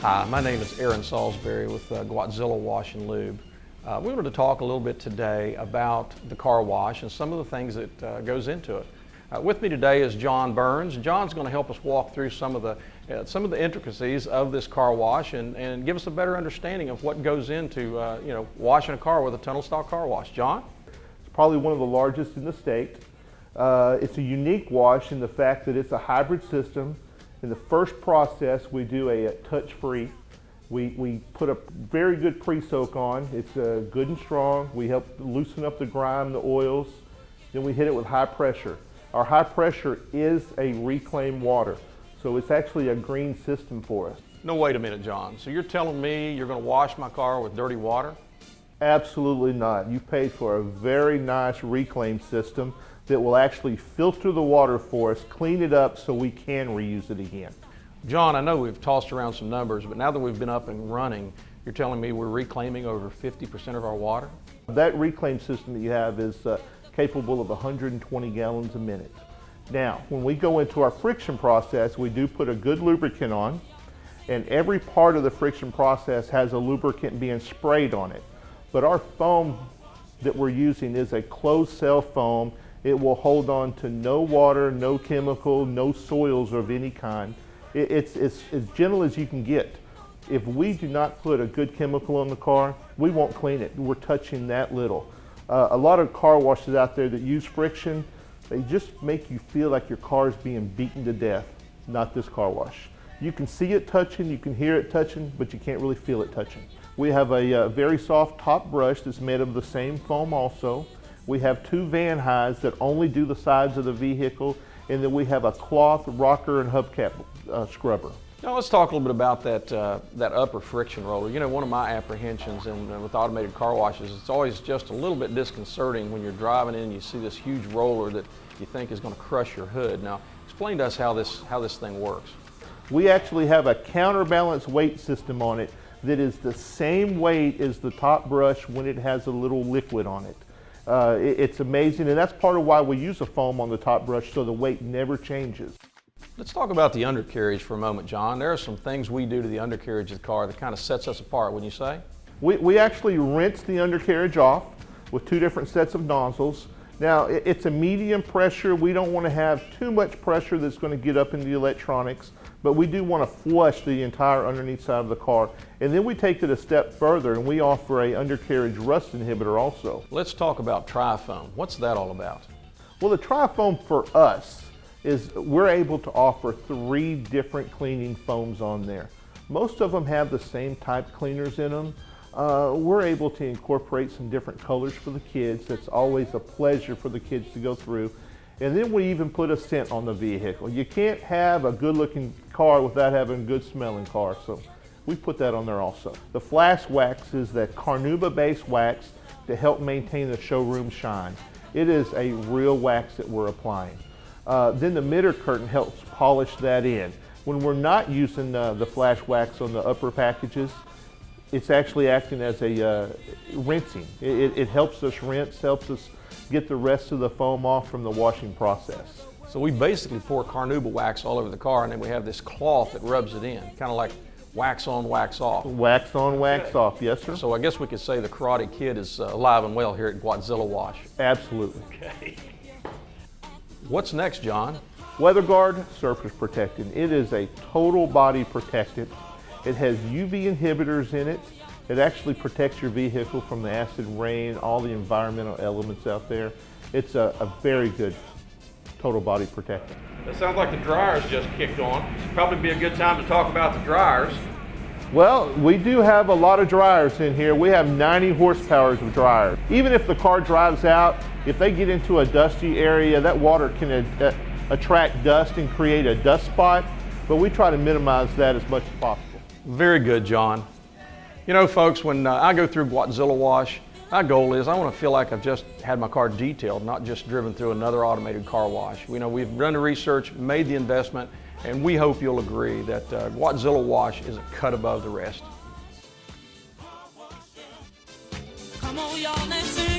Hi, my name is Aaron Salisbury with Gwatzilla Wash-N-Lube. We wanted to talk a little bit today about the car wash and some of the things that goes into it. With me today is John Burns. John's going to help us walk through some of the intricacies of this car wash and give us a better understanding of what goes into washing a car with a tunnel style car wash. John? It's probably one of the largest in the state. It's a unique wash in the fact that it's a hybrid system. In the first process, we do a touch-free. We put a very good pre-soak on. It's good and strong. We help loosen up the grime, the oils. Then we hit it with high pressure. Our high pressure is a reclaimed water, so it's actually a green system for us. No, wait a minute, John. So you're telling me you're going to wash my car with dirty water? Absolutely not. You paid for a very nice reclaim system that will actually filter the water for us, clean it up so we can reuse it again. John, I know we've tossed around some numbers, but now that we've been up and running, you're telling me we're reclaiming over 50% of our water? That reclaim system that you have is capable of 120 gallons a minute. Now, when we go into our friction process, we do put a good lubricant on, and every part of the friction process has a lubricant being sprayed on it. But our foam that we're using is a closed cell foam. It will hold on to no water, no chemical, no soils of any kind. It's as gentle as you can get. If we do not put a good chemical on the car, we won't clean it. We're touching that little. A lot of car washes out there that use friction, they just make you feel like your car is being beaten to death. Not this car wash. You can see it touching, you can hear it touching, but you can't really feel it touching. We have a very soft top brush that's made of the same foam also. We have two van highs that only do the sides of the vehicle, and then we have a cloth rocker and hubcap scrubber. Now let's talk a little bit about that upper friction roller. You know, one of my apprehensions with automated car washes, it's always just a little bit disconcerting when you're driving in and you see this huge roller that you think is going to crush your hood. Now, explain to us how this thing works. We actually have a counterbalance weight system on it that is the same weight as the top brush when it has a little liquid on it. It's amazing, and that's part of why we use a foam on the top brush so the weight never changes. Let's talk about the undercarriage for a moment, John. There are some things we do to the undercarriage of the car that kind of sets us apart, wouldn't you say? We actually rinse the undercarriage off with two different sets of nozzles. Now, it's a medium pressure. We don't want to have too much pressure that's going to get up into the electronics, but we do want to flush the entire underneath side of the car. And then we take it a step further and we offer a undercarriage rust inhibitor also. Let's talk about tri-foam. What's that all about? Well, the tri-foam for us is we're able to offer 3 different cleaning foams on there. Most of them have the same type cleaners in them. We're able to incorporate some different colors for the kids. That's always a pleasure for the kids to go through. And then we even put a scent on the vehicle. You can't have a good looking car without having a good smelling car, so we put that on there also. The flash wax is the carnauba based wax to help maintain the showroom shine. It is a real wax that we're applying. Then the midder curtain helps polish that in. When we're not using the flash wax on the upper packages, it's actually acting as a rinsing. It helps us rinse, helps us get the rest of the foam off from the washing process. So we basically pour carnauba wax all over the car, and then we have this cloth that rubs it in, kind of like wax on, wax off. Wax on, wax off, yes sir. So I guess we could say the Karate Kid is alive and well here at Gwatzilla Wash. Absolutely. Okay. What's next, John? Weather Guard surface protectant. It is a total body protectant. It has UV inhibitors in it. It actually protects your vehicle from the acid rain, all the environmental elements out there. It's a very good total body protectant. It sounds like the dryers just kicked on. It'd probably be a good time to talk about the dryers. Well, we do have a lot of dryers in here. We have 90 horsepower of dryers. Even if the car drives out, if they get into a dusty area, that water can attract dust and create a dust spot, but we try to minimize that as much as possible. Very good, John. You know, folks, when I go through Gwatzilla Wash, my goal is I want to feel like I've just had my car detailed, not just driven through another automated car wash. You know, we've done the research, made the investment, and we hope you'll agree that Gwatzilla Wash is a cut above the rest. Come on, y'all, let's sing.